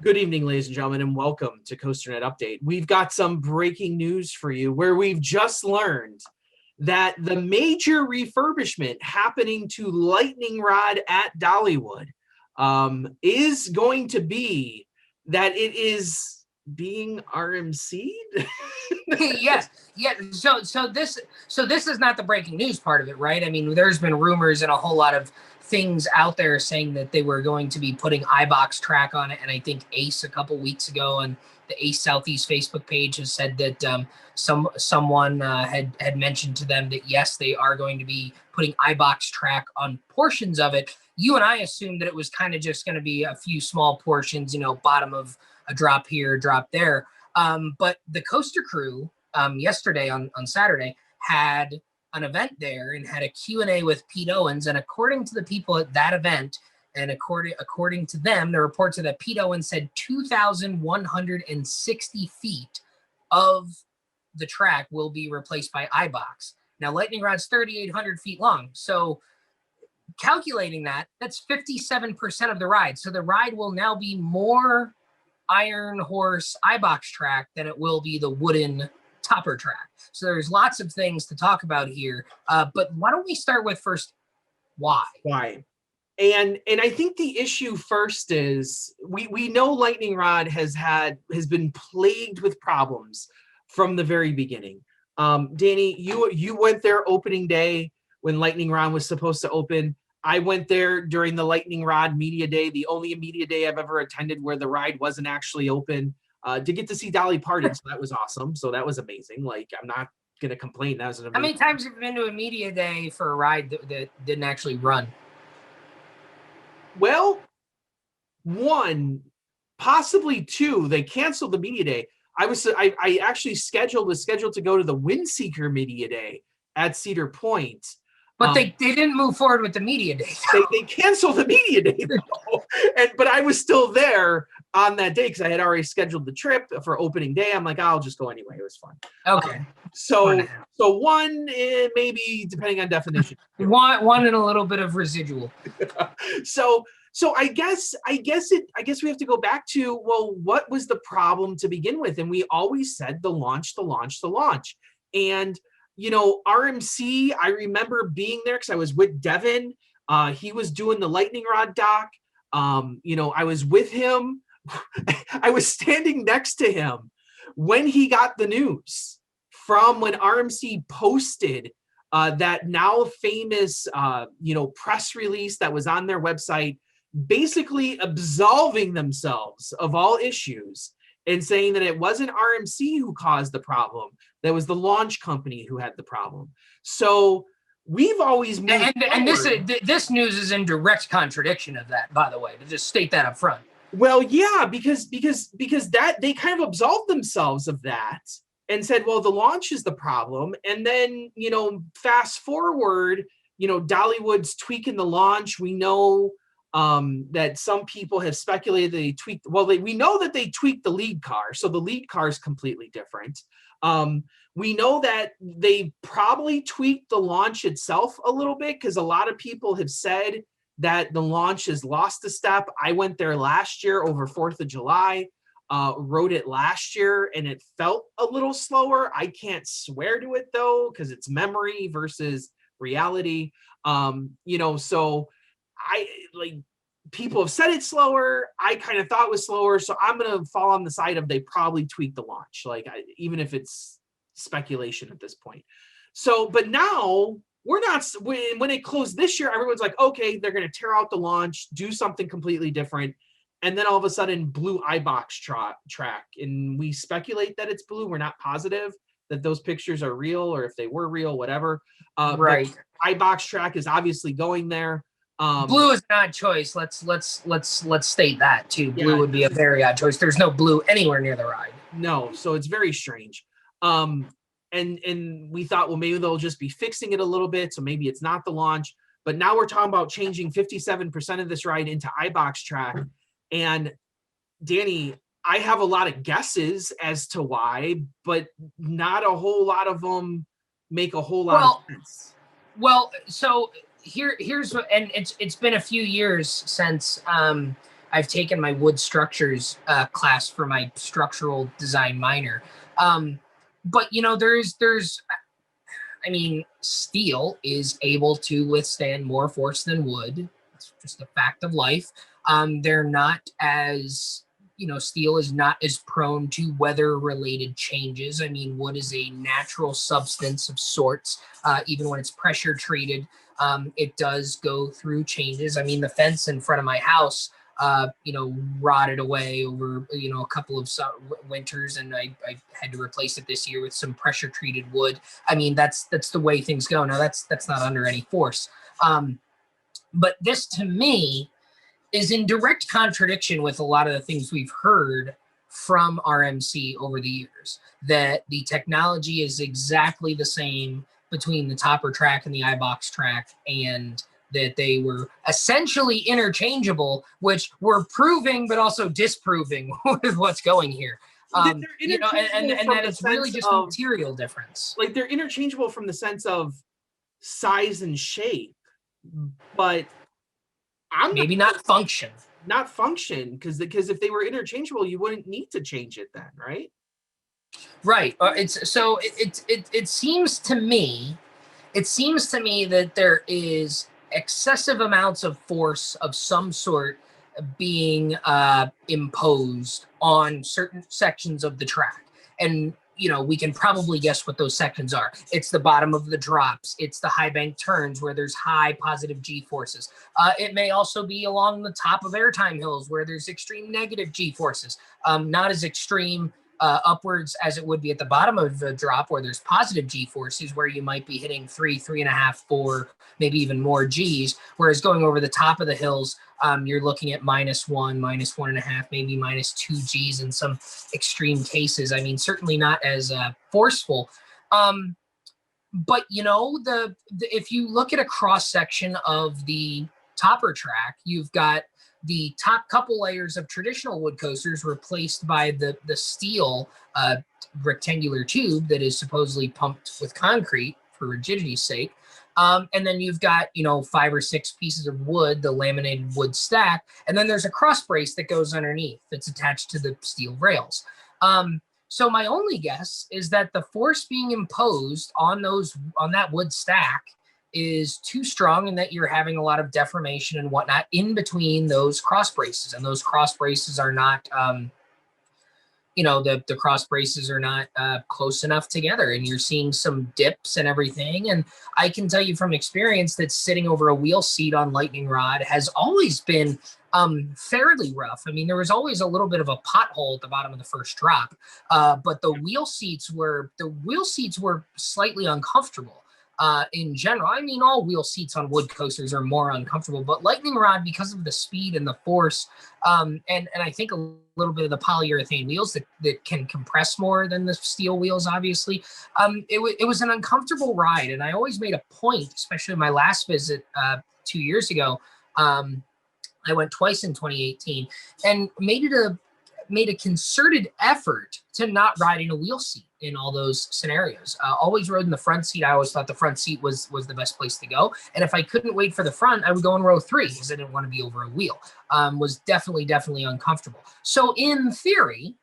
Good evening, ladies and gentlemen, and welcome to COASTER-net Update. We've got some breaking news for you where we've just learned that the major refurbishment happening to Lightning Rod at Dollywood is going to be that it is being RMC'd. Yes. So this is not the breaking news part of it, right? I mean, there's been rumors and a whole lot of things out there saying that they were going to be putting iBox track on it, and I think Ace a couple weeks ago on the Ace Southeast Facebook page has said that someone had mentioned to them that yes, they are going to be putting iBox track on portions of it. You and I assumed that it was kind of just going to be a few small portions, you know, bottom of a drop here, drop there. But the Coaster crew yesterday on Saturday had an event there and had a Q&A with Pete Owens. And according to the people at that event, and according to them, the reports are that Pete Owens said 2,160 feet of the track will be replaced by iBox. Now, Lightning Rod's 3,800 feet long. So calculating that, that's 57% of the ride. So the ride will now be more Iron Horse iBox track than it will be the wooden topper track. So there's lots of things to talk about here. But why don't we start with first, why? Why? And I think the issue first is we know Lightning Rod has been plagued with problems from the very beginning. Danny, you went there opening day when Lightning Rod was supposed to open. I went there during the Lightning Rod Media Day, the only media day I've ever attended where the ride wasn't actually open. To get to see Dolly Parton, so that was awesome. So that was amazing. Like, I'm not gonna complain. That was an amazing. How many times have you been to a media day for a ride that didn't actually run? Well, one, possibly two. They canceled the media day. I actually was scheduled to go to the Windseeker Media Day at Cedar Point. But they didn't move forward with the media day. They canceled the media day, though. But I was still there on that day because I had already scheduled the trip for opening day. I'm like, I'll just go anyway. It was fun. Okay. So one, maybe depending on definition. One and a little bit of residual. So I guess we have to go back to, well, what was the problem to begin with? And we always said the launch. And you know, RMC, I remember being there because I was with Devin. He was doing the Lightning Rod doc. You know, I was with him. I was standing next to him when he got the news from when RMC posted that now famous, press release that was on their website, basically absolving themselves of all issues and saying that it wasn't RMC who caused the problem. That was the launch company who had the problem. So we've always moved and this news is in direct contradiction of that, by the way, to just state that up front. Well, yeah, because that they kind of absolved themselves of that and said, well, the launch is the problem. And then, you know, fast forward, you know, Dollywood's tweaking the launch. We know that some people have speculated they tweaked. Well, we know that they tweaked the lead car, so the lead car is completely different. We know that they probably tweaked the launch itself a little bit because a lot of people have said that the launch has lost a step. I went there last year over 4th of July, rode it last year, and it felt a little slower. I can't swear to it though because it's memory versus reality. So people have said it's slower. I kind of thought it was slower. So I'm going to fall on the side of they probably tweaked the launch, even if it's speculation at this point. So, but now we're not, when it closed this year, everyone's like, okay, they're going to tear out the launch, do something completely different. And then all of a sudden blue iBox track. And we speculate that it's blue. We're not positive that those pictures are real or if they were real, whatever. Right. iBox track is obviously going there. Blue is an odd choice. Let's state that too. Blue would be a very odd choice. There's no blue anywhere near the ride. No, so it's very strange. And we thought, well, maybe they'll just be fixing it a little bit, so maybe it's not the launch. But now we're talking about changing 57% of this ride into iBox track. And Danny, I have a lot of guesses as to why, but not a whole lot of them make a whole lot of sense. Well, so here's what, and it's been a few years since I've taken my wood structures class for my structural design minor. But you know, I mean, steel is able to withstand more force than wood. It's just a fact of life. They're not as, you know, steel is not as prone to weather related changes. I mean, wood is a natural substance of sorts. Even when it's pressure treated, it does go through changes. I mean, the fence in front of my house, you know, rotted away over, you know, a couple of winters, and I had to replace it this year with some pressure treated wood. I mean, that's the way things go. Now that's not under any force. But this to me is in direct contradiction with a lot of the things we've heard from RMC over the years, that the technology is exactly the same between the topper track and the iBox track, and that they were essentially interchangeable, which we're proving but also disproving with what's going here. You know, and that it's really just a material difference. Like, they're interchangeable from the sense of size and shape, but maybe not function. Not function, because if they were interchangeable, you wouldn't need to change it then, right? Right. It seems to me that there is excessive amounts of force of some sort being imposed on certain sections of the track. And, you know, we can probably guess what those sections are. It's the bottom of the drops. It's the high bank turns where there's high positive G forces. It may also be along the top of airtime hills where there's extreme negative G forces. Not as extreme upwards as it would be at the bottom of the drop where there's positive G forces, where you might be hitting 3.5, 4, maybe even more Gs. Whereas going over the top of the hills, you're looking at -1, -1.5, maybe -2 Gs in some extreme cases. I mean, certainly not as forceful. But you know, if you look at a cross section of the topper track, you've got the top couple layers of traditional wood coasters replaced by the steel rectangular tube that is supposedly pumped with concrete for rigidity's sake. And then you've got, you know, 5 or 6 pieces of wood, the laminated wood stack, and then there's a cross brace that goes underneath that's attached to the steel rails. So my only guess is that the force being imposed on that wood stack is too strong, and that you're having a lot of deformation and whatnot in between those cross braces. And those cross braces are not, you know, the cross braces are not close enough together, and you're seeing some dips and everything. And I can tell you from experience that sitting over a wheel seat on lightning rod has always been fairly rough. I mean, there was always a little bit of a pothole at the bottom of the first drop, but the wheel seats were slightly uncomfortable. In general, I mean, all wheel seats on wood coasters are more uncomfortable, but lightning rod, because of the speed and the force, and I think a little bit of the polyurethane wheels that can compress more than the steel wheels, obviously, it was an uncomfortable ride. And I always made a point, especially my last visit 2 years ago. I went twice in 2018 and made a concerted effort to not ride in a wheel seat in all those scenarios. Always rode in the front seat. I always thought the front seat was the best place to go. And if I couldn't wait for the front, I would go in row 3 because I didn't want to be over a wheel. Was definitely uncomfortable. So in theory,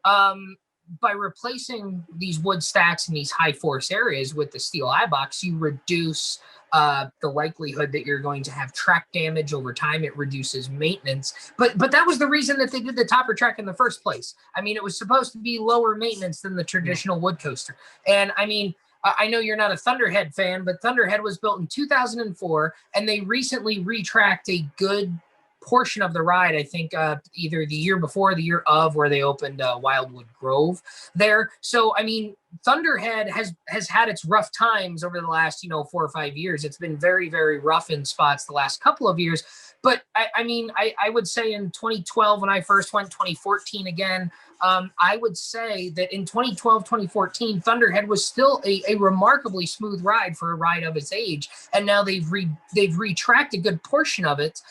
by replacing these wood stacks in these high force areas with the steel iBox, you reduce the likelihood that you're going to have track damage over time. It reduces maintenance. But that was the reason that they did the topper track in the first place. I mean, it was supposed to be lower maintenance than the traditional wood coaster. And I mean, I know you're not a Thunderhead fan, but Thunderhead was built in 2004, and they recently retracked a good portion of the ride. I think either the year before, the year of, where they opened Wildwood Grove there. So I mean, Thunderhead has had its rough times over the last 4 or 5 years. It's been very, very rough in spots the last couple of years. But I mean, I would say in 2012 when I first went, 2014 again, I would say that in 2012, 2014, Thunderhead was still a remarkably smooth ride for a ride of its age. And now they've retracked a good portion of it.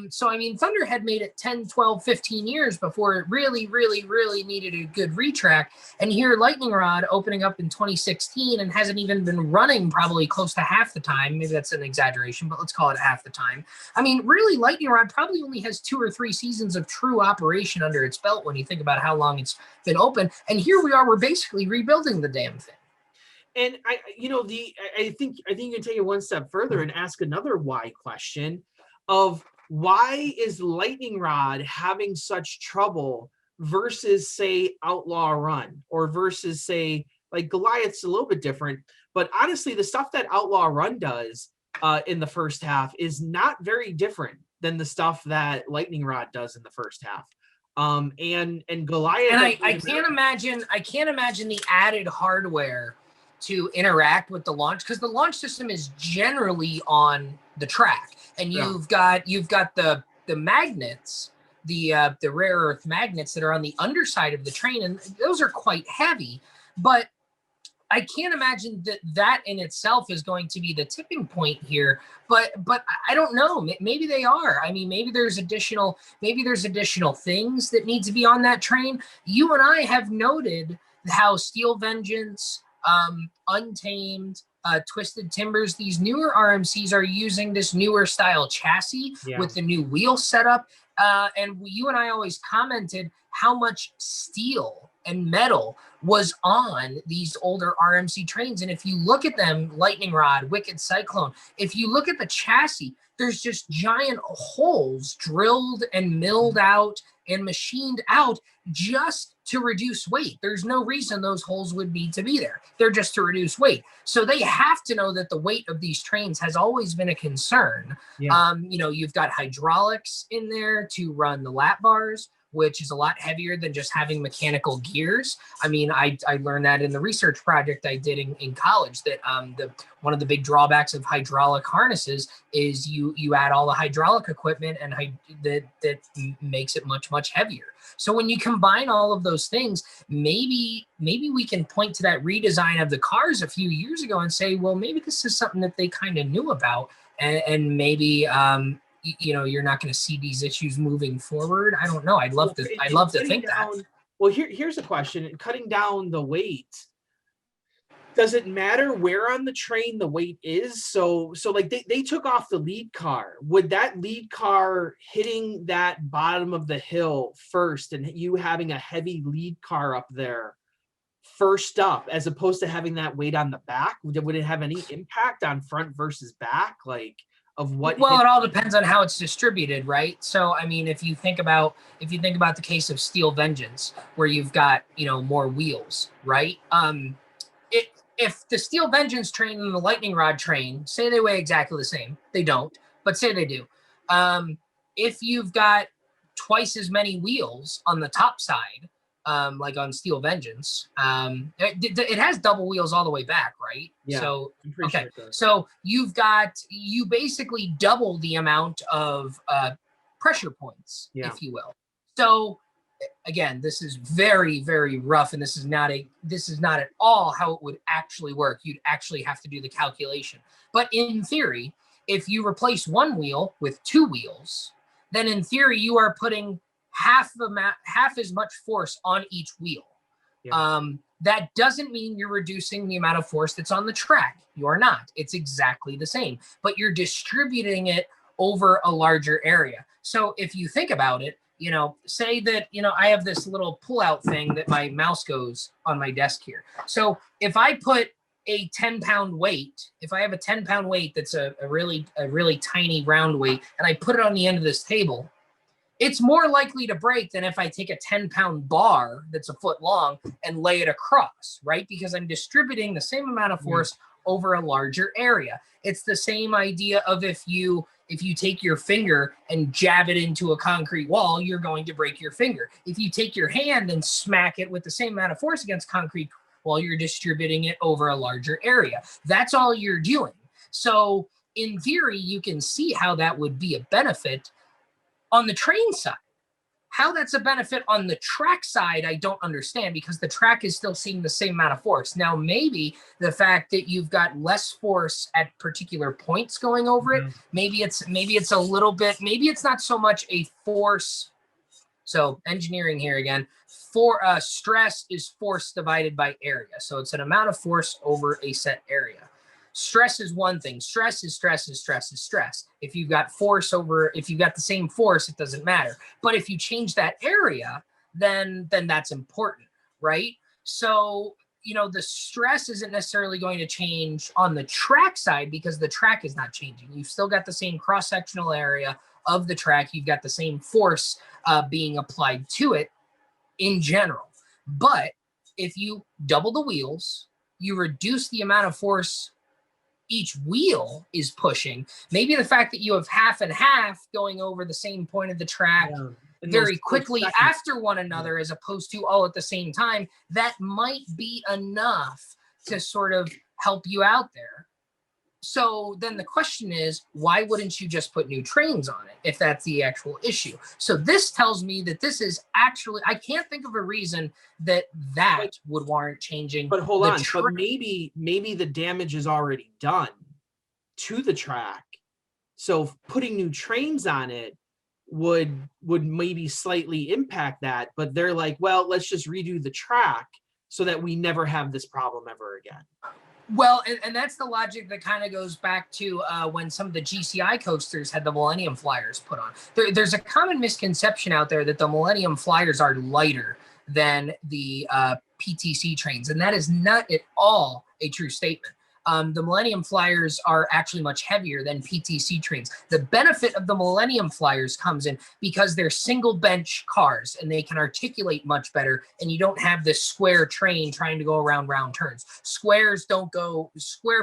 So, I mean, Thunderhead made it 10, 12, 15 years before it really, really, really needed a good retrack. And here Lightning Rod opening up in 2016 and hasn't even been running probably close to half the time. Maybe that's an exaggeration, but let's call it half the time. I mean, really, Lightning Rod probably only has 2 or 3 seasons of true operation under its belt when you think about how long it's been open. And here we are, we're basically rebuilding the damn thing. And I think you can take it one step further and ask another why question of why is Lightning Rod having such trouble versus, say, Outlaw Run, or versus, say, like Goliath's a little bit different. But honestly, the stuff that Outlaw Run does in the first half is not very different than the stuff that Lightning Rod does in the first half. And Goliath. And I can't imagine the added hardware to interact with the launch, because the launch system is generally on the track, and you've got the magnets, the rare earth magnets that are on the underside of the train, and those are quite heavy. But I can't imagine that in itself is going to be the tipping point here. But I don't know. Maybe they are. I mean, maybe there's additional things that need to be on that train. You and I have noted how Steel Vengeance, Untamed, Twisted Timbers, these newer RMCs are using this newer style chassis with the new wheel setup. And you and I always commented how much steel and metal was on these older RMC trains. And if you look at them, Lightning Rod, Wicked Cyclone, if you look at the chassis, there's just giant holes drilled and milled out and machined out just to reduce weight. There's no reason those holes would need to be there. They're just to reduce weight. So they have to know that the weight of these trains has always been a concern. Yeah. You've got hydraulics in there to run the lap bars, which is a lot heavier than just having mechanical gears. I mean, I learned that in the research project I did in college, that one of the big drawbacks of hydraulic harnesses is you add all the hydraulic equipment, and that makes it much, much heavier. So when you combine all of those things, maybe we can point to that redesign of the cars a few years ago and say, well, maybe this is something that they kind of knew about, and maybe you're not going to see these issues moving forward. I don't know. I'd love to think that. Well, here's a question. Cutting down the weight, does it matter where on the train the weight is? So like they took off the lead car. Would that lead car hitting that bottom of the hill first, and you having a heavy lead car up there first up, as opposed to having that weight on the back? Would it have any impact on front versus back? Like, of what? Well, it all depends on how it's distributed, right? So, I mean, if you think about the case of Steel Vengeance, where you've got more wheels, right? If the Steel Vengeance train and the Lightning Rod train, say they weigh exactly the same, they don't, but say they do. If you've got twice as many wheels on the top side, like on Steel Vengeance, it has double wheels all the way back, right? Yeah. So okay, sure so you basically double the amount of pressure points, if you will. So again, this is very, very rough, and this is not at all how it would actually work. You'd actually have to do the calculation. But in theory, if you replace one wheel with 2 wheels, then in theory you are putting half as much force on each wheel. Yeah. That doesn't mean you're reducing the amount of force that's on the track. You are not. It's exactly the same, but you're distributing it over a larger area. So if you think about it, say that, I have this little pull-out thing that my mouse goes on my desk here. So if I put a 10-pound weight, if I have a 10-pound weight that's a really tiny round weight, and I put it on the end of this table, it's more likely to break than if I take a 10-pound bar that's a foot long and lay it across, right? Because I'm distributing the same amount of force over a larger area. It's the same idea of if you take your finger and jab it into a concrete wall, you're going to break your finger. If you take your hand and smack it with the same amount of force against concrete wall, you're distributing it over a larger area. That's all you're doing. So in theory, you can see how that would be a benefit on the train side. How that's a benefit on the track side, I don't understand, because the track is still seeing the same amount of force. Now, maybe the fact that you've got less force at particular points going over it, maybe it's a little bit, maybe it's not so much a force So engineering here again. Stress is force divided by area. So it's an amount of force over a set area. Stress is one thing. Stress is stress is stress is stress. If you've got the same force, it doesn't matter. But if you change that area, then that's important, right? So, the stress isn't necessarily going to change on the track side because the track is not changing. You've still got the same cross-sectional area of the track. You've got the same force being applied to it in general. But if you double the wheels, you reduce the amount of force each wheel is pushing. Maybe the fact that you have half and half going over the same point of the track very quickly after one another, as opposed to all at the same time, that might be enough to sort of help you out there. So then the question is, why wouldn't you just put new trains on it if that's the actual issue? So this tells me that this is actually, I can't think of a reason that would warrant changing. But hold on, but maybe the damage is already done to the track. So putting new trains on it would maybe slightly impact that. But they're like, well, let's just redo the track so that we never have this problem ever again. Well, and that's the logic that kind of goes back to when some of the GCI coasters had the Millennium Flyers put on. There's a common misconception out there that the Millennium Flyers are lighter than the PTC trains, and that is not at all a true statement. The Millennium Flyers are actually much heavier than PTC trains. The benefit of the Millennium Flyers comes in because they're single bench cars and they can articulate much better, and you don't have this square train trying to go around round turns. Square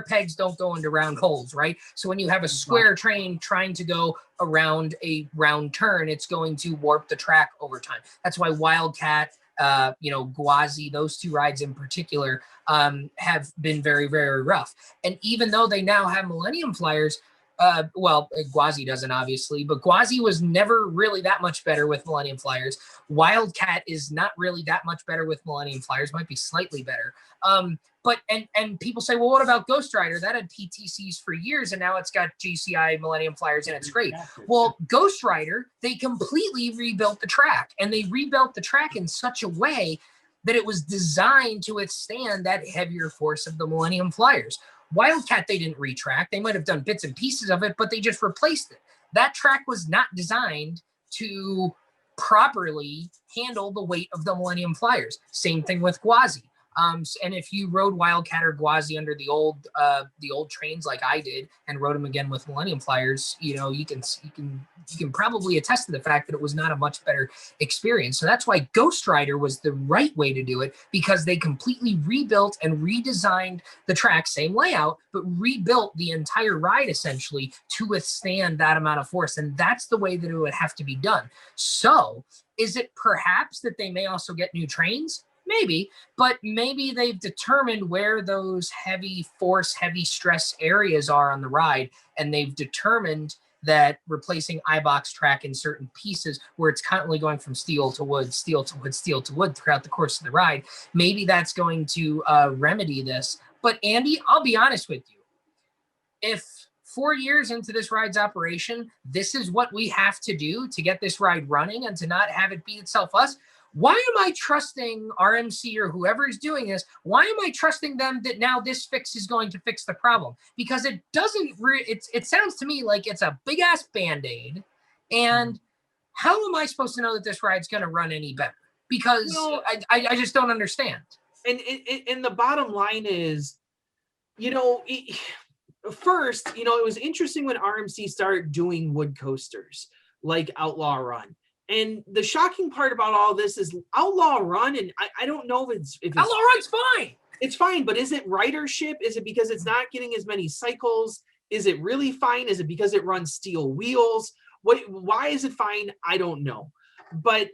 pegs don't go into round holes, right? So when you have a square train trying to go around a round turn, it's going to warp the track over time. That's why Wildcat, Gwazi, those two rides in particular have been very, very rough. And even though they now have Millennium Flyers, Gwazi doesn't obviously, but Gwazi was never really that much better with Millennium Flyers. Wildcat is not really that much better with Millennium Flyers, might be slightly better. But people say, well, what about Ghost Rider? That had PTCs for years, and now it's got GCI Millennium Flyers, and it's great. Well, Ghost Rider, they completely rebuilt the track, and they rebuilt the track in such a way that it was designed to withstand that heavier force of the Millennium Flyers. Wildcat, they didn't retrack. They might have done bits and pieces of it, but they just replaced it. That track was not designed to properly handle the weight of the Millennium Flyers. Same thing with Gwazi. And if you rode Wildcat or Gwazi under the old trains like I did, and rode them again with Millennium Flyers, you can probably attest to the fact that it was not a much better experience. So that's why Ghost Rider was the right way to do it, because they completely rebuilt and redesigned the track, same layout, but rebuilt the entire ride essentially to withstand that amount of force. And that's the way that it would have to be done. So is it perhaps that they may also get new trains? Maybe, but maybe they've determined where those heavy force, heavy stress areas are on the ride, and they've determined that replacing iBox track in certain pieces where it's constantly going from steel to wood, steel to wood, steel to wood throughout the course of the ride, maybe that's going to remedy this. But Andy, I'll be honest with you. If 4 years into this ride's operation, this is what we have to do to get this ride running and to not have it beat itself up, why am I trusting RMC or whoever is doing this? Why am I trusting them that now this fix is going to fix the problem? Because it doesn't. It sounds to me like it's a big ass Band-Aid. And how am I supposed to know that this ride's going to run any better? Because I just don't understand. And the bottom line is, first, it was interesting when RMC started doing wood coasters like Outlaw Run. And the shocking part about all this is Outlaw Run, and I don't know if it's Outlaw Run's fine. It's fine, but is it ridership? Is it because it's not getting as many cycles? Is it really fine? Is it because it runs steel wheels? Why is it fine? I don't know. But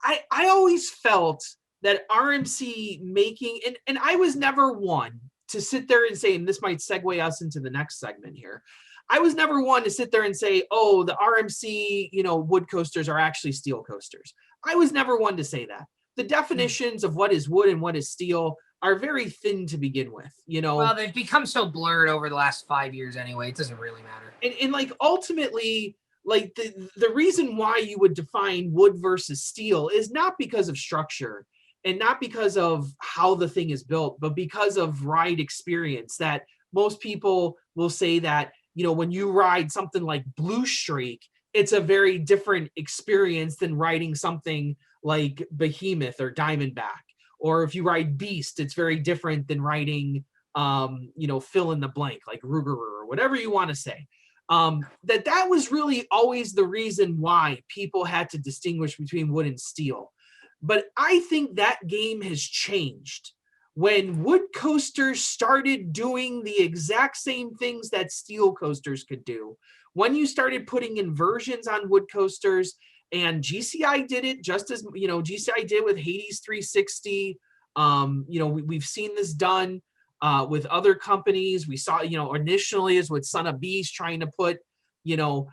I always felt that RMC making, and I was never one to sit there and say, and this might segue us into the next segment here, I was never one to sit there and say, oh, the RMC, wood coasters are actually steel coasters. I was never one to say that. The definitions of what is wood and what is steel are very thin to begin with, Well, they've become so blurred over the last 5 years anyway. It doesn't really matter. And ultimately, like the reason why you would define wood versus steel is not because of structure and not because of how the thing is built, but because of ride experience. That most people will say that, you know, when you ride something like Blue Streak, it's a very different experience than riding something like Behemoth or Diamondback. Or if you ride Beast, it's very different than riding, you know, fill in the blank, like Ruger or whatever you want to say. That was really always the reason why people had to distinguish between wood and steel. But I think that game has changed when wood coasters started doing the exact same things that steel coasters could do. When you started putting inversions on wood coasters, and GCI did it just as, you know, GCI did with Hades 360. You know, we've seen this done with other companies. We saw, you know, initially is with Son of Beast trying to put, you know,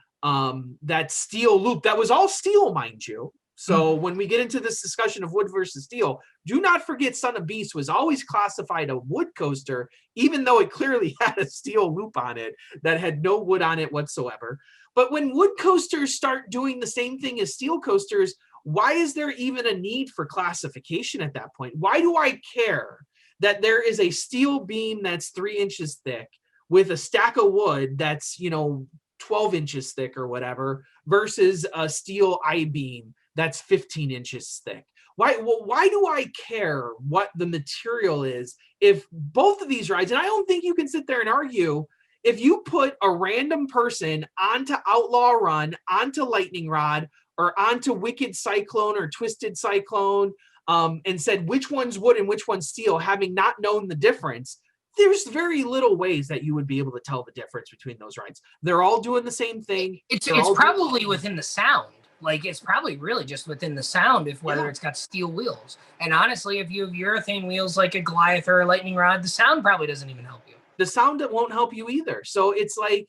that steel loop that was all steel, mind you. So when we get into this discussion of wood versus steel, do not forget Son of Beast was always classified a wood coaster, even though it clearly had a steel loop on it that had no wood on it whatsoever. But when wood coasters start doing the same thing as steel coasters, why is there even a need for classification at that point? Why do I care that there is a steel beam that's 3 inches thick with a stack of wood that's, you know, 12 inches thick or whatever, versus a steel I-beam that's 15 inches thick? Why do I care what the material is if both of these rides, and I don't think you can sit there and argue, if you put a random person onto Outlaw Run, onto Lightning Rod, or onto Wicked Cyclone or Twisted Cyclone, and said which one's wood and which one's steel, having not known the difference, there's very little ways that you would be able to tell the difference between those rides. They're all doing the same thing. It's probably within the sound. Like, it's probably really just within the sound, if whether it's got steel wheels. And honestly, if you have urethane wheels like a Goliath or a Lightning Rod, the sound probably doesn't even help you. The sound won't help you either. So it's like,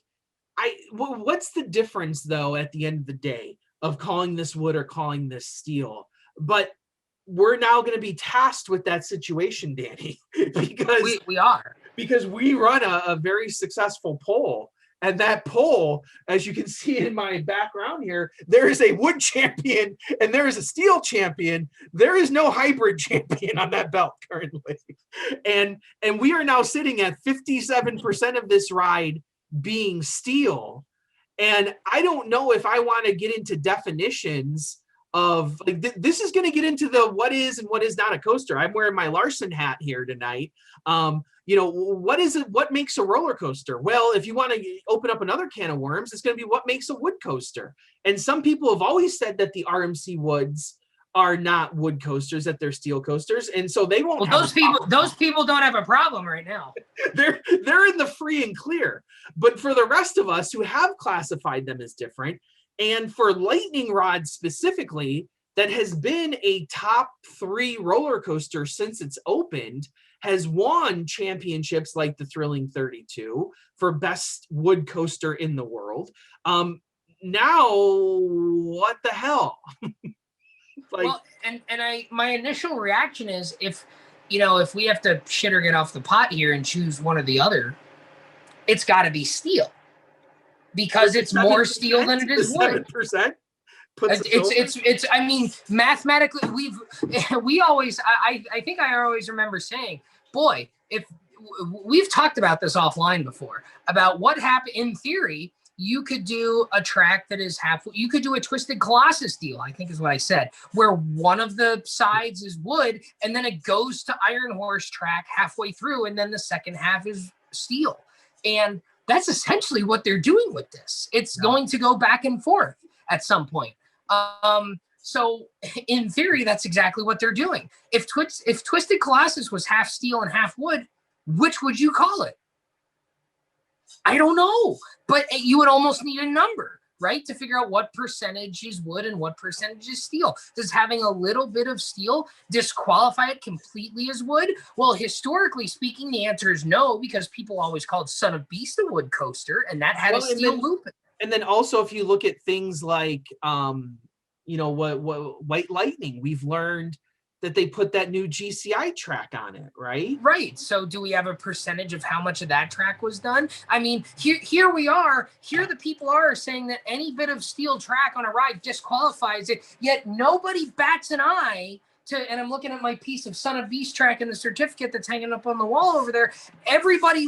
what's the difference though at the end of the day of calling this wood or calling this steel? But we're now going to be tasked with that situation, Danny, because we are, because we run a very successful poll. And that poll, as you can see in my background here, there is a wood champion and there is a steel champion. There is no hybrid champion on that belt currently. And we are now sitting at 57% of this ride being steel. And I don't know if I want to get into definitions of, like, this is going to get into the what is and what is not a coaster. I'm wearing my Larson hat here tonight. You know, what is it? What makes a roller coaster? Well, if you want to open up another can of worms, it's going to be what makes a wood coaster. And some people have always said that the RMC woods are not wood coasters, that they're steel coasters, and so they won't. Well, those people don't have a problem right now. they're in the free and clear. But for the rest of us who have classified them as different, and for Lightning Rod specifically, that has been a top 3 roller coaster since it's opened, has won championships like the Thrilling 32 for best wood coaster in the world. Now, what the hell? Like, well, and my initial reaction is, if we have to shit or get off the pot here and choose one or the other, it's got to be steel, because it's more steel than it is wood. 7%. It's I mean, mathematically, we always, I think I always remember saying, boy, if we've talked about this offline before, about what happened in theory, you could do a track that is you could do a Twisted Colossus deal, I think is what I said, where one of the sides is wood and then it goes to Iron Horse track halfway through, and then the second half is steel. And that's essentially what they're doing with this. It's going to go back and forth at some point. So in theory, that's exactly what they're doing. If Twisted Colossus was half steel and half wood, which would you call it? I don't know, but you would almost need a number, right, to figure out what percentage is wood and what percentage is steel. Does having a little bit of steel disqualify it completely as wood? Well, historically speaking, the answer is no, because people always called Son of Beast a wood coaster, and that had a steel loop. And then also, if you look at things like, what White Lightning, we've learned that they put that new GCI track on it, right? Right. So do we have a percentage of how much of that track was done? I mean, here we are. Here the people are saying that any bit of steel track on a ride disqualifies it, yet nobody bats an eye to, and I'm looking at my piece of Son of Beast track and the certificate that's hanging up on the wall over there. Everybody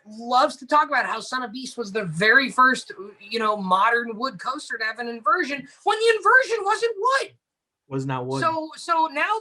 loves to talk about how Son of Beast was the very first, modern wood coaster to have an inversion when the inversion wasn't wood. Was not wood. So now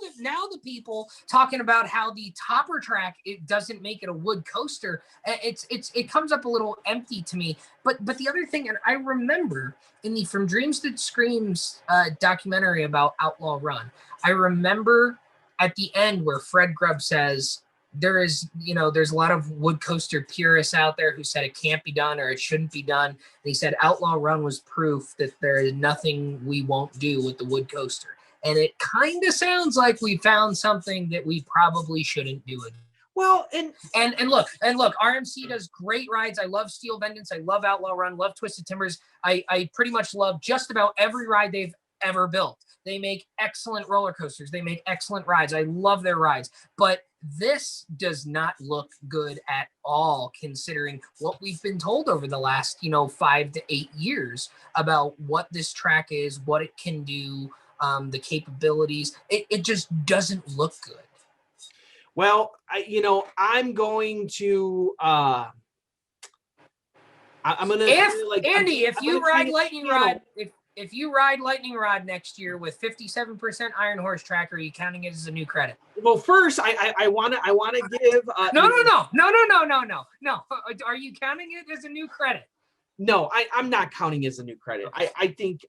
the people talking about how the topper track, it doesn't make it a wood coaster, it comes up a little empty to me. But the other thing, and I remember in the From Dreams to Screams documentary about Outlaw Run, I remember at the end where Fred Grubb says there's a lot of wood coaster purists out there who said it can't be done or it shouldn't be done. And he said Outlaw Run was proof that there is nothing we won't do with the wood coaster. And it kind of sounds like we found something that we probably shouldn't do it. Well, and look, RMC does great rides. I love Steel Vengeance. I love Outlaw Run. Love Twisted Timbers. I pretty much love just about every ride they've ever built. They make excellent roller coasters. They make excellent rides. I love their rides. But this does not look good at all, considering what we've been told over the last 5 to 8 years about what this track is, what it can do. The capabilities, it just doesn't look good. Well, I'm going to I'm gonna if you ride Lightning Rod next year with 57% Iron Horse track, are you counting it as a new credit? Well, first I want to give No. Are you counting it as a new credit? No, I'm not counting as a new credit. I think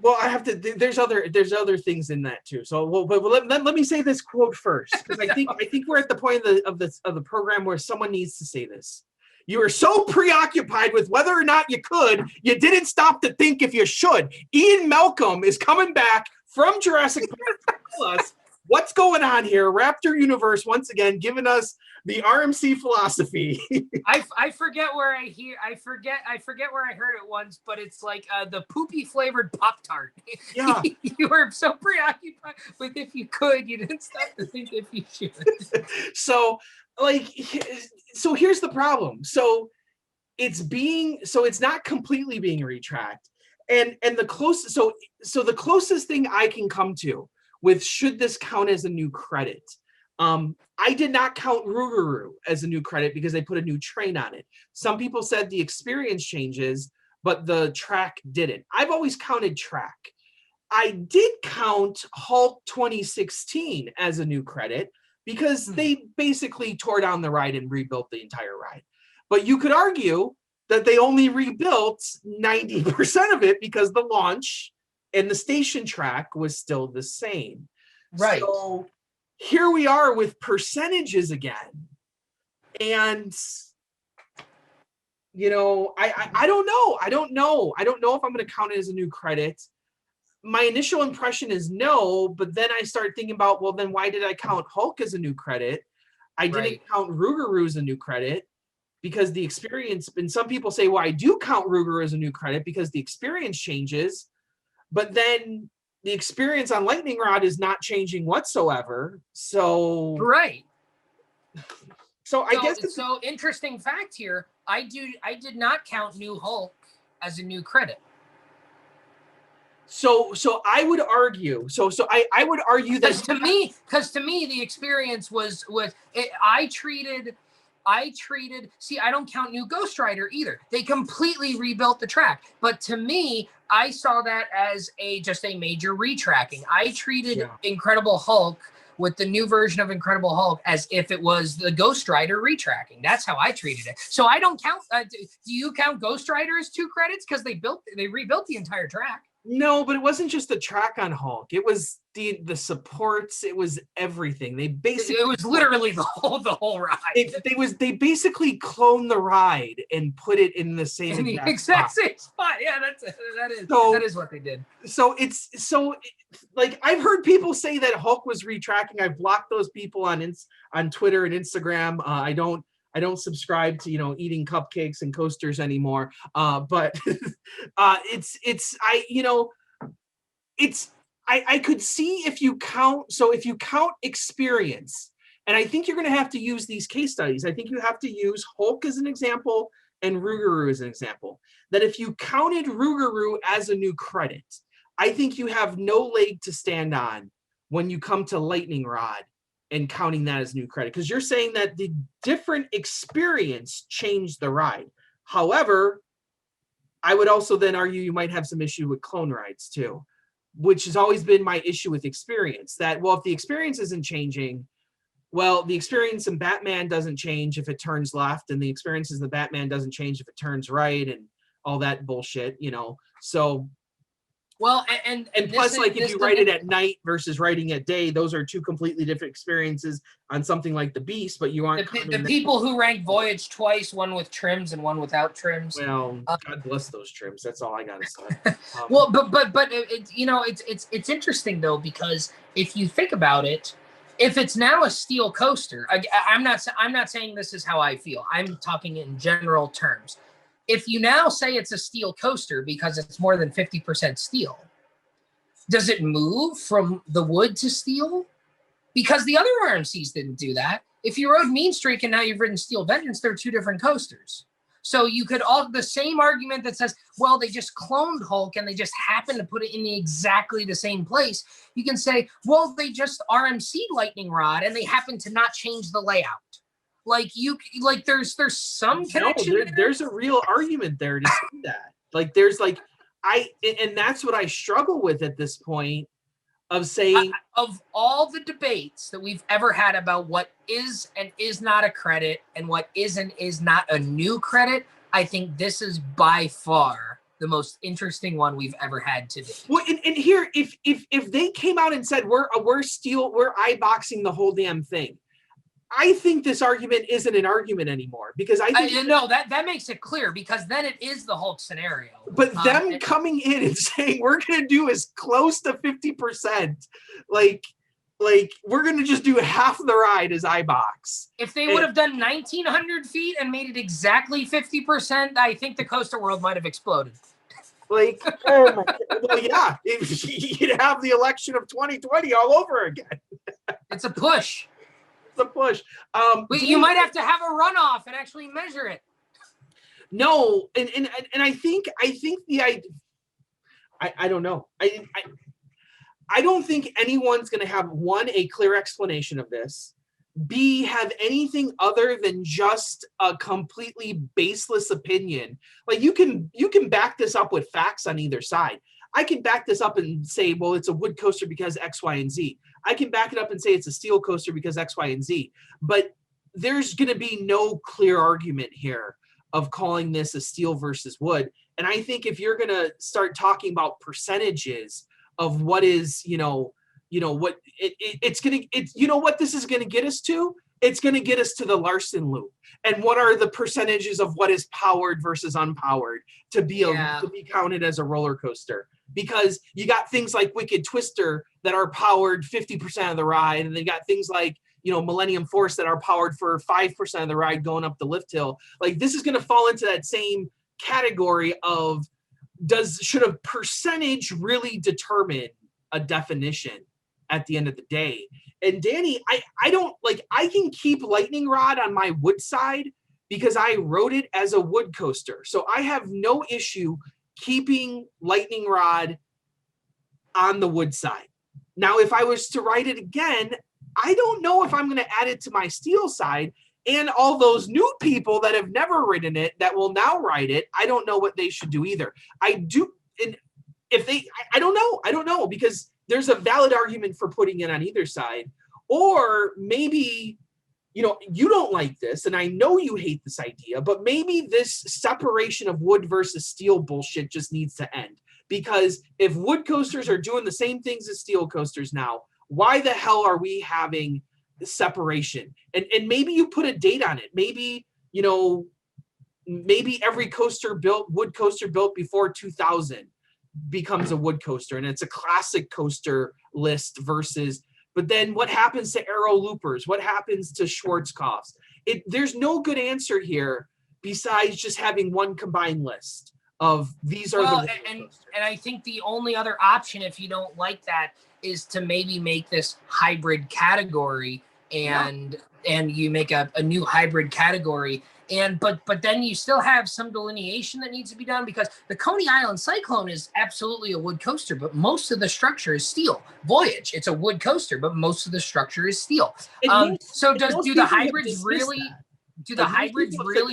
well, I have to. There's other things in that too. So, but let me say this quote first, because I think we're at the point of the program where someone needs to say this. You were so preoccupied with whether or not you could, you didn't stop to think if you should. Ian Malcolm is coming back from Jurassic Park to tell us what's going on here. Raptor Universe once again giving us the RMC philosophy. I forget where I forget where I heard it once, but it's like the poopy flavored Pop-Tart. Yeah. You were so preoccupied with if you could, you didn't stop to think if you should. So here's the problem. So it's not completely being retracked. And the closest the closest thing I can come to with should this count as a new credit, I did not count Rougarou as a new credit because they put a new train on it. Some people said the experience changes, but the track didn't. I've always counted track. I did count Hulk 2016 as a new credit because they basically tore down the ride and rebuilt the entire ride. But you could argue that they only rebuilt 90% of it because the launch and the station track was still the same. Right. So here we are with percentages again. And, I don't know. I don't know if I'm going to count it as a new credit. My initial impression is no, but then I start thinking about, well, then why did I count Hulk as a new credit? I didn't count Rougarou as a new credit because the experience, and some people say, well, I do count Rougarou as a new credit because the experience changes, but then the experience on Lightning Rod is not changing whatsoever. So right. So I guess so interesting fact here. I did not count New Hulk as a new credit. So I would argue. I would argue that because to me the experience was it, I treated. See, I don't count New Ghost Rider either. They completely rebuilt the track, but to me, I saw that as just a major retracking. I treated Incredible Hulk with the new version of Incredible Hulk as if it was the Ghost Rider retracking. That's how I treated it. So I don't count. Do you count Ghost Rider as 2 credits because they rebuilt the entire track? No, but it wasn't just the track on Hulk. It was the supports. It was everything. It was literally the whole ride. They basically cloned the ride and put it in the same exact same spot. Yeah, that is what they did. So like I've heard people say that Hulk was retracking. I've blocked those people on Twitter and Instagram. I don't subscribe to eating cupcakes and coasters anymore. But I could see if you count experience, and I think you're going to have to use these case studies. I think you have to use Hulk as an example and Rougarou as an example. That if you counted Rougarou as a new credit, I think you have no leg to stand on when you come to Lightning Rod and counting that as new credit, because you're saying that the different experience changed the ride. However, I would also then argue you might have some issue with clone rides too, which has always been my issue with experience. That, well, if the experience isn't changing, well, the experience in Batman doesn't change if it turns left, and the experiences in the Batman doesn't change if it turns right, and all that bullshit, So, well, and plus, like, if you write it at night versus writing at day, those are two completely different experiences on something like the Beast, but you aren't the people who rank Voyage twice, one with trims and one without trims. Well, God bless those trims. That's all I gotta say. Well, but it's interesting though, because if you think about it, if it's now a steel coaster, I'm not saying this is how I feel. I'm talking in general terms. If you now say it's a steel coaster because it's more than 50% steel, does it move from the wood to steel? Because the other RMCs didn't do that. If you rode Mean Streak and now you've ridden Steel Vengeance, they're two different coasters. So you could the same argument that says, well, they just cloned Hulk and they just happened to put it in exactly the same place. You can say, well, they just RMC'd Lightning Rod and they happen to not change the layout. There's some connection. No, there's a real argument there to say that. And that's what I struggle with at this point, of saying, of all the debates that we've ever had about what is and is not a credit and what is and is not a new credit, I think this is by far the most interesting one we've ever had today. Well, and here, if they came out and said we're eye-boxing the whole damn thing, I think this argument isn't an argument anymore, because I think that makes it clear, because then it is the Hulk scenario. But them coming in and saying we're going to do as close to 50%, like we're going to just do half the ride as iBox. If they would have done 1,900 feet and made it exactly 50%, I think the coaster world might have exploded. Oh my God. Well, yeah, you'd have the election of 2020 all over again. It's a push. The push. You might have to have a runoff and actually measure it. No, and I think the idea. I don't know. I don't think anyone's going to have, one, a clear explanation of this, B, have anything other than just a completely baseless opinion. Like, you can back this up with facts on either side. I can back this up and say, well, it's a wood coaster because X, Y, and Z. I can back it up and say it's a steel coaster because X, Y, and Z. But there's going to be no clear argument here of calling this a steel versus wood. And I think if you're going to start talking about percentages of what is, what it's going to, you know what this is going to get us to? It's going to get us to the Larson loop. And what are the percentages of what is powered versus unpowered to be counted as a roller coaster? Because you got things like Wicked Twister that are powered 50% of the ride, and they got things like, Millennium Force that are powered for 5% of the ride going up the lift hill. Like, this is going to fall into that same category of, should a percentage really determine a definition at the end of the day? And Danny, I don't, I can keep Lightning Rod on my wood side because I rode it as a wood coaster. So I have no issue keeping Lightning Rod on the wood side. Now, if I was to ride it again, I don't know if I'm going to add it to my steel side. And all those new people that have never ridden it that will now ride it, I don't know what they should do either. I don't know, because there's a valid argument for putting it on either side. Or maybe, you don't like this, and I know you hate this idea, but maybe this separation of wood versus steel bullshit just needs to end. Because if wood coasters are doing the same things as steel coasters now, why the hell are we having separation? And maybe you put a date on it. Maybe, maybe every wood coaster built before 2000 becomes a wood coaster, and it's a classic coaster list versus, but then what happens to Aero Loopers? What happens to Schwarzkopfs? There's no good answer here besides just having one combined list of these are well, the and I think the only other option, if you don't like that, is to maybe make this hybrid category, and you make a new hybrid category. And but then you still have some delineation that needs to be done, because the Coney Island Cyclone is absolutely a wood coaster, but most of the structure is steel. Voyage, it's a wood coaster, but most of the structure is steel. So do the hybrids really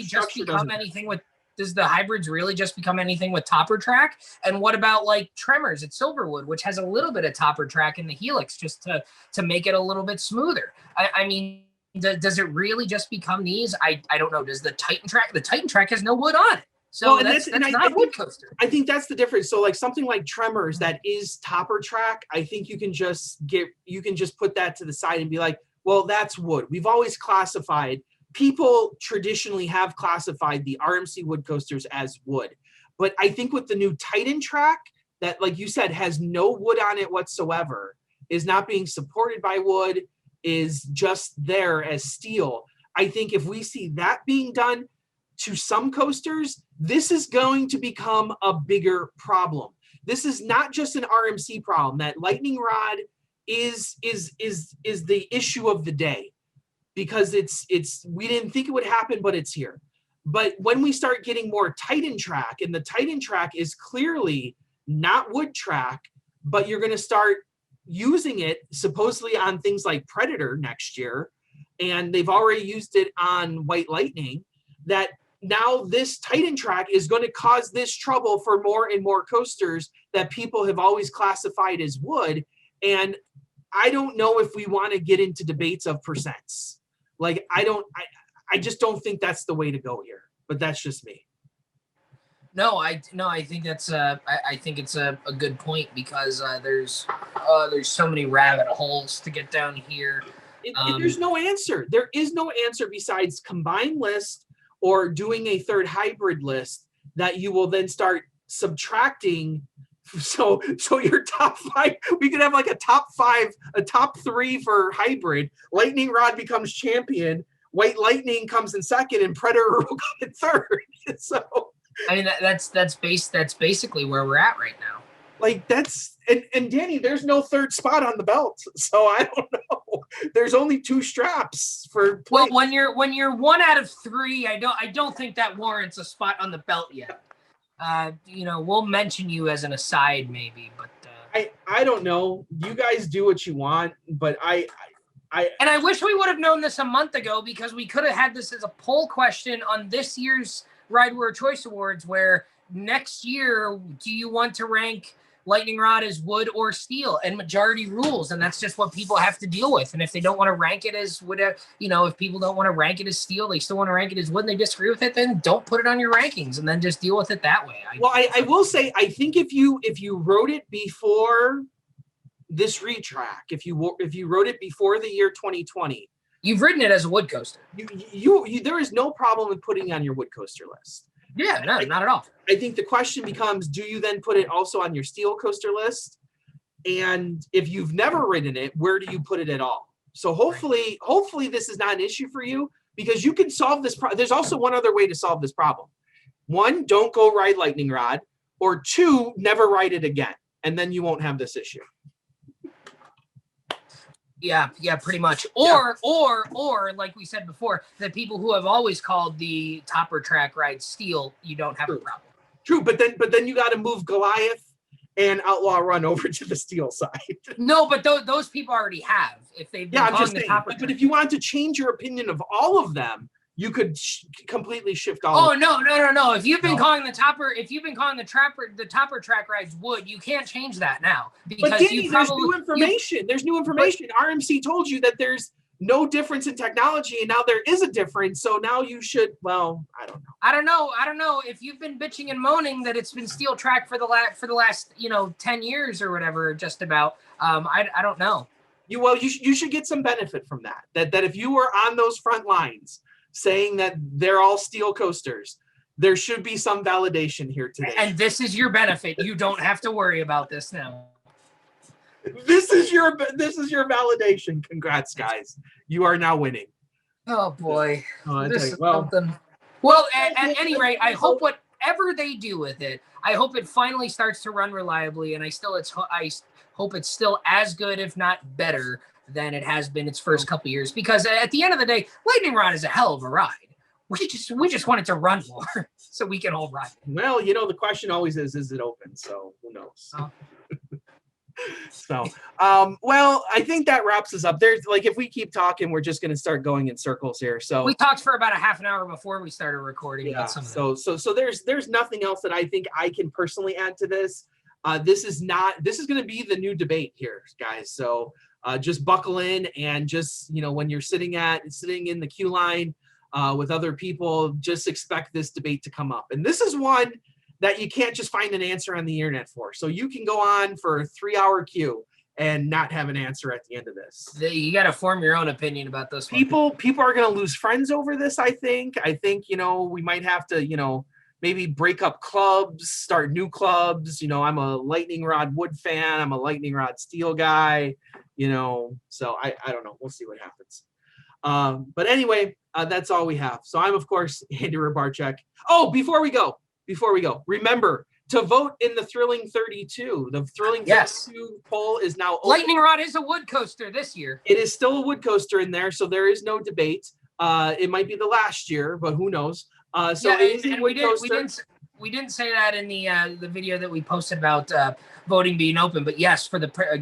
just become anything with? Does the hybrids really just become anything with topper track? And what about like Tremors at Silverwood, which has a little bit of topper track in the helix just to make it a little bit smoother? I mean, does it really just become these? I don't know. Does the Titan track has no wood on it. So that's not a wood coaster. I think that's the difference. So like something like Tremors that is topper track, I think you can just put that to the side and be like, well, that's wood. We've always classified, people traditionally have classified the RMC wood coasters as wood. But I think with the new Titan track that, like you said, has no wood on it whatsoever, is not being supported by wood, is just there as steel. I think if we see that being done to some coasters, this is going to become a bigger problem. This is not just an RMC problem. That lightning rod is the issue of the day, because it's we didn't think it would happen, but it's here. But when we start getting more Titan track, and the Titan track is clearly not wood track, but you're going to start using it supposedly on things like Predator next year, and they've already used it on White Lightning, that now this Titan track is going to cause this trouble for more and more coasters that people have always classified as wood. And I don't know if we want to get into debates of percents. Like, I just don't think that's the way to go here, but that's just me. No, I think that's I think it's a good point, because there's so many rabbit holes to get down here. There's no answer. There is no answer besides combined list or doing a third hybrid list that you will then start subtracting. So your top five, we could have like a top five, a top three for hybrid. Lightning Rod becomes champion. White Lightning comes in second, and Predator will come in third. So I mean, that's basically where we're at right now. Like that's and Danny, there's no third spot on the belt, so I don't know. There's only 2 straps for play. Well, when you're 1 out of 3, I don't think that warrants a spot on the belt yet. We'll mention you as an aside maybe, but I don't know. You guys do what you want, but I wish we would have known this a month ago, because we could have had this as a poll question on this year's Ride World Choice Awards, where next year, do you want to rank Lightning Rod as wood or steel? And majority rules, and that's just what people have to deal with. And if they don't want to rank it as wood, if people don't want to rank it as steel, they still want to rank it as wood, and they disagree with it, then don't put it on your rankings, and then just deal with it that way. I will say, I think if you wrote it before this retrack, if you wrote it before the year 2020, you've written it as a wood coaster. You there is no problem with putting it on your wood coaster list. Yeah, no, not at all. I think the question becomes, do you then put it also on your steel coaster list? And if you've never ridden it, where do you put it at all? So hopefully this is not an issue for you, because you can solve this. There's also one other way to solve this problem. 1, don't go ride Lightning Rod, or 2, never ride it again, and then you won't have this issue. Yeah, pretty much. Or like we said before, the people who have always called the topper track ride steel, you don't have a problem. True, but then you got to move Goliath and Outlaw Run over to the steel side. No, but those people already have. If they've been calling the topper track. But if you wanted to change your opinion of all of them, you could completely shift all. Oh, no. If you've been calling the topper track rides wood, you can't change that now. Because but Danny, there's new information. There's new information. RMC told you that there's no difference in technology, and now there is a difference. So now you should. Well, I don't know. If you've been bitching and moaning that it's been steel track for the last 10 years or whatever, just about. I don't know. You should get some benefit from that. That if you were on those front lines saying that they're all steel coasters, there should be some validation here today. And this is your benefit. You don't have to worry about this now. This is your validation. Congrats, guys. You are now winning. Oh boy. Well, something. Well, at any rate, I hope whatever they do with it, I hope it finally starts to run reliably, and I hope it's still as good, if not better, than it has been its first couple years. Because at the end of the day, Lightning Rod is a hell of a ride. We just want it to run more so we can all ride. Well, you know, the question always is it open? So who knows? Oh. So, well, I think that wraps us up. There's like, if we keep talking, we're just going to start going in circles here. So we talked for about a half an hour before we started recording. Yeah. So there's nothing else that I think I can personally add to this. This is going to be the new debate here, guys. So just buckle in, and just, you know, when you're sitting in the queue line with other people, just expect this debate to come up. And this is one that you can't just find an answer on the internet for. So you can go on for a 3-hour queue and not have an answer at the end of this. You got to form your own opinion about this one. People are going to lose friends over this, I think. You know, we might have to, you know, maybe break up clubs, start new clubs. You know, I'm a lightning rod wood fan. I'm a lightning rod steel guy, you know, so I don't know. We'll see what happens. But anyway, that's all we have. So I'm, of course, Andy Rybarczyk. Oh, before we go, remember to vote in the Thrilling 32. The Thrilling 32 poll is now open. Lightning Rod is a wood coaster this year. It is still a wood coaster in there, so there is no debate. It might be the last year, but who knows? We didn't say that in the video that we posted about voting being open, but yes,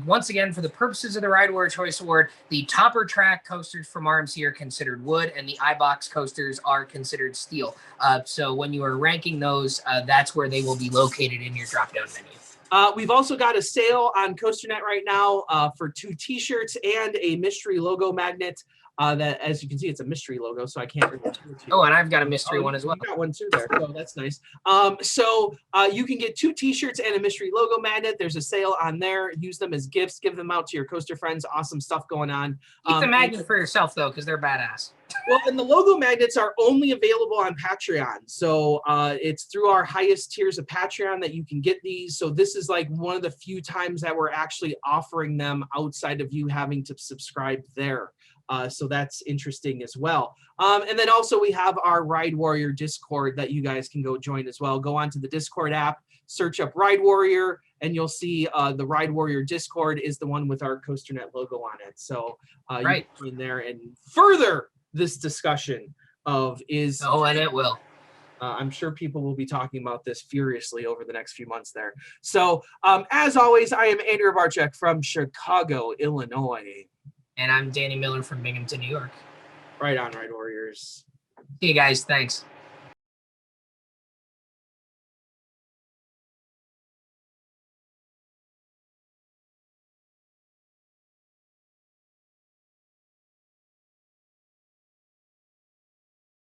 once again, for the purposes of the Ride Warrior Choice Award, the topper track coasters from RMC are considered wood, and the iBox coasters are considered steel. So when you are ranking those, that's where they will be located in your drop-down menu. We've also got a sale on COASTER.net right now for 2 T-shirts and a mystery logo magnet. That, as you can see, it's a mystery logo, so I can't remember. Oh, and I've got a mystery one as well. You got one too there, so that's nice. So you can get 2 T-shirts and a mystery logo magnet. There's a sale on there. Use them as gifts. Give them out to your coaster friends. Awesome stuff going on. Keep the magnet for yourself, though, because they're badass. Well, and the logo magnets are only available on Patreon. So it's through our highest tiers of Patreon that you can get these. So this is like one of the few times that we're actually offering them outside of you having to subscribe there. So that's interesting as well. And then also we have our Ride Warrior Discord that you guys can go join as well. Go onto the Discord app, search up Ride Warrior, and you'll see the Ride Warrior Discord is the one with our COASTER.net logo on it. So you can join there and further this discussion of is... Oh, and it will. I'm sure people will be talking about this furiously over the next few months there. So as always, I am Andy Rybarczyk from Chicago, Illinois. And I'm Danny Miller from Binghamton, New York. Right on, Ride Warriors. See you guys. Thanks.